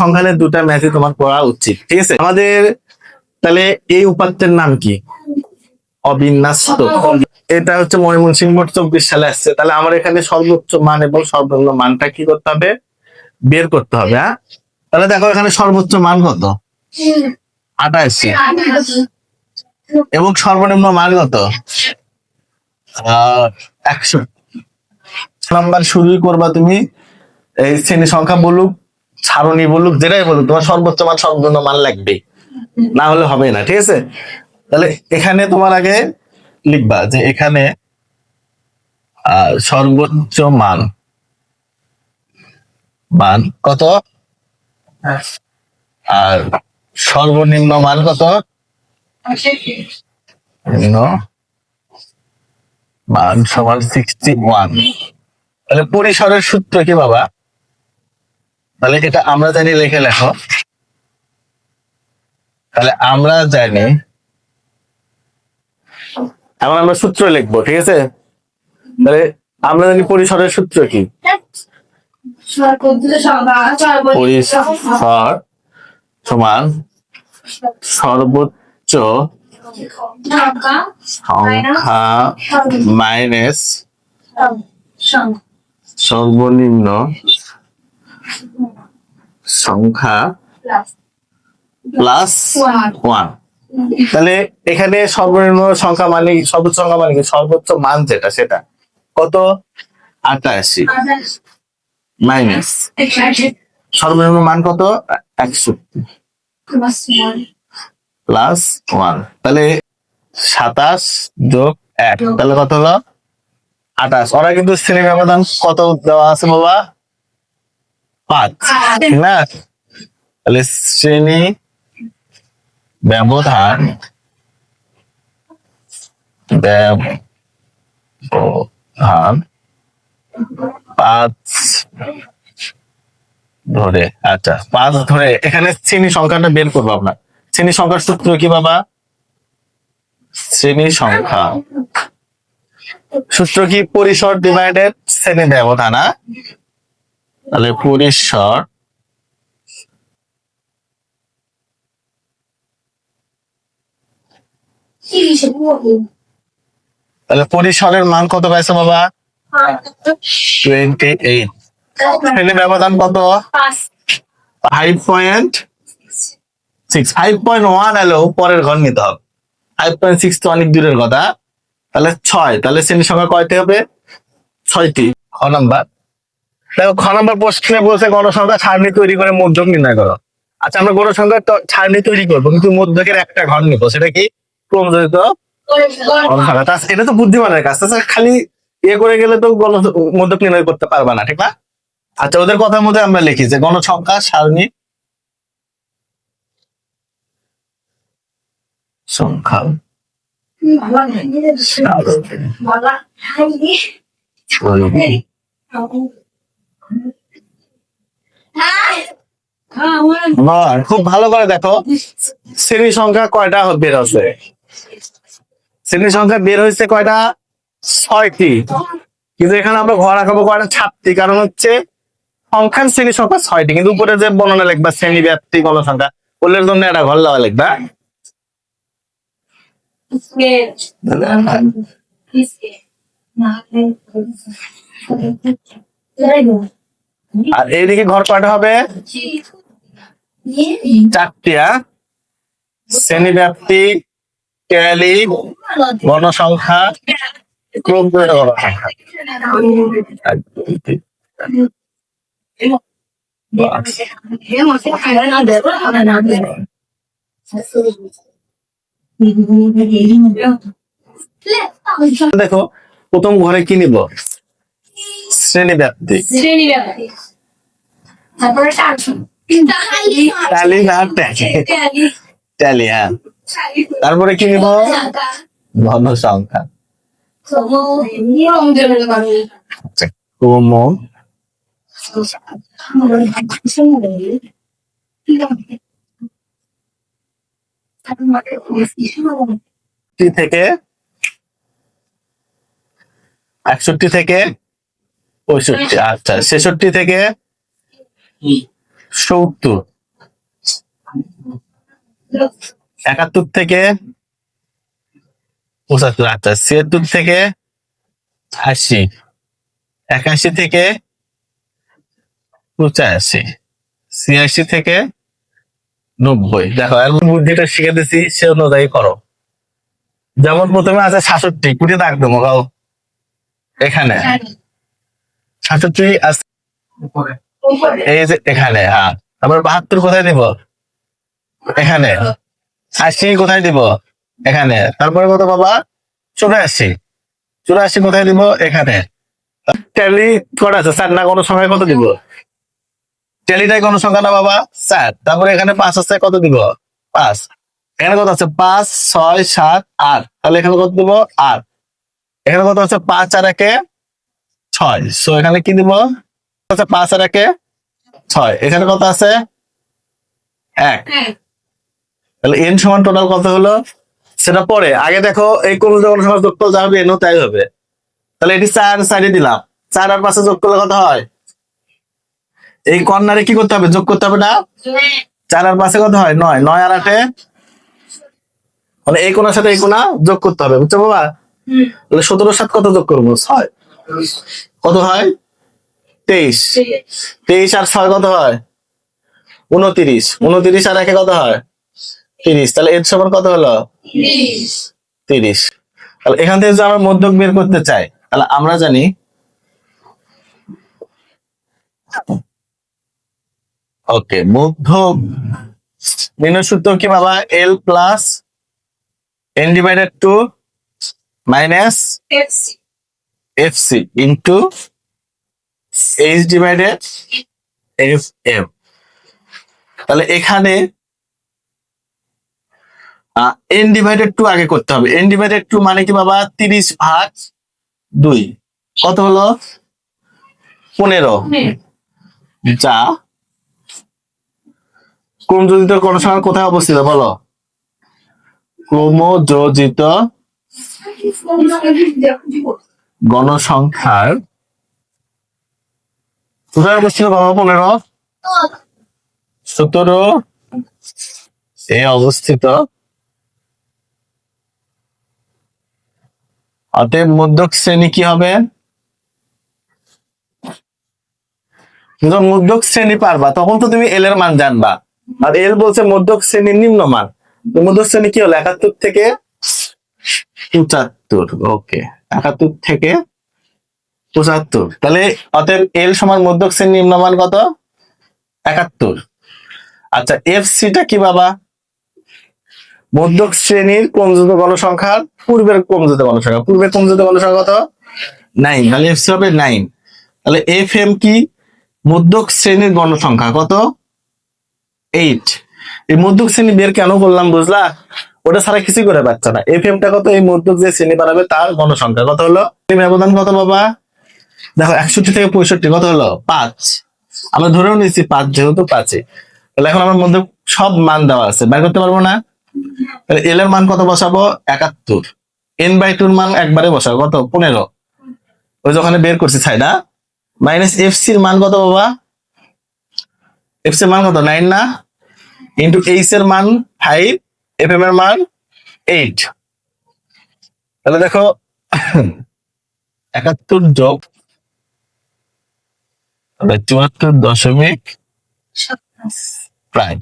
সংখ্যানের দুটা ম্যাথই তোমার পড়া উচিত, ঠিক আছে? আমাদের তাহলে এই উপাত্তের নাম কি? অবিন্যস্ত। এটা হচ্ছে ময়মনসিংহ বোর্ড 24 সালে আসছে। তাহলে আমার এখানে সর্বোচ্চ মান এবং সর্বনিম্ন মানটা কি করতে হবে? বের করতে হবে। হ্যাঁ, তাহলে দেখো এখানে সর্বোচ্চ মান কত? 88। এবং সর্বনিম্ন মান কত? 100 নাম্বার। শুরুই করবা তুমি এই শ্রেণী সংখ্যা বলুক, সারণী বলুক, যেটাই বলুক, তোমার সর্বোচ্চ মান সর্বনিম্ন মান লাগবে, না হলে হবে না, ঠিক আছে? তাহলে এখানে তোমার আগে লিখবা যে এখানে সর্বোচ্চ মান মান কত আর সর্বনিম্ন মান কত? মান সমান 61। তাহলে পরিসরের সূত্র কি বাবা? তাহলে এটা আমরা জানি, লিখে লেখো। তাহলে আমরা জানি, এখন আমরা সূত্র লিখবো, ঠিক আছে? তাহলে আমরা জানি পরিসরের সূত্র কি? পরিসর সমান সর্বোচ্চ সংখ্যা মাইনাস সর্বনিম্ন সংখ্যা প্লাস 1। তাহলে এখানে সর্বনিম্ন সংখ্যা মানে সর্বোচ্চ সংখ্যা মানে কি? সর্বোচ্চ মান যেটা সেটা কত? 88 মাইনাস সর্বনিম্ন মান কত? 61 প্লাস 1। তাহলে 27 যোগ 1, তাহলে কত হলো? 28। ওরা কিন্তু শ্রেণী ব্যবধান কত দেওয়া আছে বাবা? 5, ঠিক না? তাহলে শ্রেণী ব্যবধান 5 ধরে, আচ্ছা 5 ধরে এখানে শ্রেণী সংখ্যাটা বের করবো আমরা। শ্রেণী সংখ্যার সূত্র কি বাবা? শ্রেণী সংখ্যা সূত্র কি? পরিসর ডিভাইডেড শ্রেণী ব্যবধান। তাহলে পরিসর তাহলে পরিসরের মান কত পাইছো বাবা? 28। শ্রেণী ব্যবধান কত? 5.6। 5.1 এলো পরের ঘর নিতে হবে। 5.6 তো অনেক দূরের কথা। তাহলে 6। তাহলে শ্রেণী সংখ্যা কয়টি হবে? 6টি। খ নাম্বার। দেখো খ নাম্বার প্রশ্নে বলছে গণসংখ্যা সারণী তৈরি করে মধ্যক নির্ণয় করো। আচ্ছা, আমরা গণসংখ্যার সারণী তৈরি করবো, কিন্তু মধ্যকের একটা ঘর নিব। সেটা কি? ক্রমজড়িত গণসংখ্যা। এটা তো বুদ্ধিমানের কাজ। তাছাড়া খালি ইয়ে করে গেলে তো মধ্যক নির্ণয় করতে পারবা না, ঠিক না? আচ্ছা, ওদের কথার মধ্যে আমরা লিখি যে গণসংখ্যা সারণী সংখ্যা খুব ভালো করে দেখো শ্রেণী সংখ্যা কয়টা বের হচ্ছে। শ্রেণী সংখ্যা বের হয়েছে কয়টা? 6টি। কিন্তু এখানে আমরা ঘর আঁকাবো কয়টা? 7টি। কারণ হচ্ছে সংখ্যার শ্রেণী সংখ্যা 6টি, কিন্তু উপরে যে বর্ণনা লিখবা শ্রেণী ব্যাপ্তি গণসংখ্যা, ওগুলোর জন্য একটা ঘর লাগা লিখবা। আর এইদিকে ঘর কয়টা হবে? 4টি। শ্রেণী ব্যাপ্তি, ট্যালি, গণসংখ্যা, ক্রমজড়িত গণসংখ্যা। দেখো প্রথম ঘরে কি নিব? শ্রেণী ব্যাপ্তি। ট্যালি। হ্যাঁ, তারপরে কি নিব? গণসংখ্যা। ক্রম থেকে 61 থেকে 65। আচ্ছা, 66 থেকে 70, 71 থেকে 75, আচ্ছা 76 থেকে 80, 81 থেকে 85, 86 থেকে 90। দেখো এর বুদ্ধিটা শিখে দিছি, সে অনুযায়ী করো। যেমন প্রথমে আছে 67, কুটি দাগ দেবো গাও এখানে 67 আছে এই যে এখানে, হ্যাঁ। তারপর 72 কোথায় দিব? এখানে। 80 কোথায় দিব? এখানে। তারপরে কত বাবা? 84, 84 কোথায় দিব? এখানে। ট্যালি কটা আছে? 4 না? কোন সংখ্যায় কত দিব? ট্যালিটাই কোন সংখ্যা না বাবা? 4। তারপরে এখানে 5 আছে, কত দিব? 5। এখানে কত আছে? 5, 6, 7, 8। তাহলে এখানে কত দিব? 8। এখানে কত আছে? 5 আর 1 6। সো এখানে কি দিব? 5 আর 1 6। এখানে কত আছে? 1। তাহলে n সমান টোটাল কত হলো সেটা পরে। আগে দেখো এই কোন সংখ্যা যোগফল যা হবে এনও তাই হবে। তাহলে এটি 4 সাইডে দিলাম, 4 আর 5 যোগ করলে কত হয়? এই কর্নারে কি করতে হবে? যোগ করতে হবে না? 4 আর 5 কত হয়? 9, 9 আর 8 মানে এই কোণার সাথে এই কোণা যোগ করতে হবে, বুঝছো বাবা? তাহলে 17 এর সাথে কত যোগ করবো? 6। কত হয়? 23। 23 আর 6 কত হয়? 29। 29 আর 1 কত হয়? 30। তাহলে এর সমান কত হলো? 30। তাহলে এখান থেকে যদি আমরা মধ্যক বের করতে চাই, তাহলে আমরা জানি ওকে মধ্যক নির্ণয় সূত্র কি বাবা? L plus n divided two minus FC into H divided FM। তাহলে এখানে n ডিভাইডেড 2 আগে করতে হবে। n ডিভাইডেড 2 মানে কি বাবা? 30/2 কত হলো? 15। যা ক্রমযোজিত গণসংখ্যার কোথায় অবস্থিত বলো? ক্রমযোজিত গণসংখ্যার কোথায় অবস্থিত বাবা? 15, 17 এ অবস্থিত। অতএব মধ্যক শ্রেণী কি হবে? যখন মধ্যক শ্রেণী পারবা তখন তো তুমি এল এর মান জানবা। আর এল বলছে মধ্যক শ্রেণীর নিম্ন মান। মধ্যক শ্রেণী কি হলো? 71 থেকে 75। ওকে, 71 থেকে 75। তাহলে অতএব এল সমান মধ্যক শ্রেণীর নিম্ন মান কত? 71। আচ্ছা এফসিটা কি বাবা? মধ্যক শ্রেণীর ক্রমযোজিত গণসংখ্যার পূর্বের ক্রমযোজিত গণসংখ্যা। পূর্বের ক্রমযোজিত গণসংখ্যা কত? 9। তাহলে এফসি হবে 9। তাহলে এফ এম কি? মধ্যক শ্রেণীর গণসংখ্যা কত? 8। এই মধ্যক শ্রেণী বের কেন করলাম বুঝলা? ওটা ছাড়া কিছুই করে পাচ্ছে না। এফ এমটা কত? এই মধ্যক যে শ্রেণী বাড়াবে তার গণসংখ্যা কত হলো? ব্যবধান কত বাবা? দেখো 61 থেকে 65 কত হলো? 5। আমরা ধরেও নিচ্ছি 5 যেহেতু 5। তাহলে এখন আমার মধ্যে সব মান দেওয়া আছে, বের করতে পারবো না? তাহলে এল এর মান কত বসাবো? 71। n/2 এর মান একবারে বসাবো, কত? 15। ওই যে ওখানে বের করছি ছাই না? মাইনাস এফসি এর মান কত বাবা? এফসি এর মান কত? 9 না? ইন্টু এইচ এর মান 5, এফ এম এর মান 8। তাহলে দেখো 71 যোগ 74 দশমিক প্রায়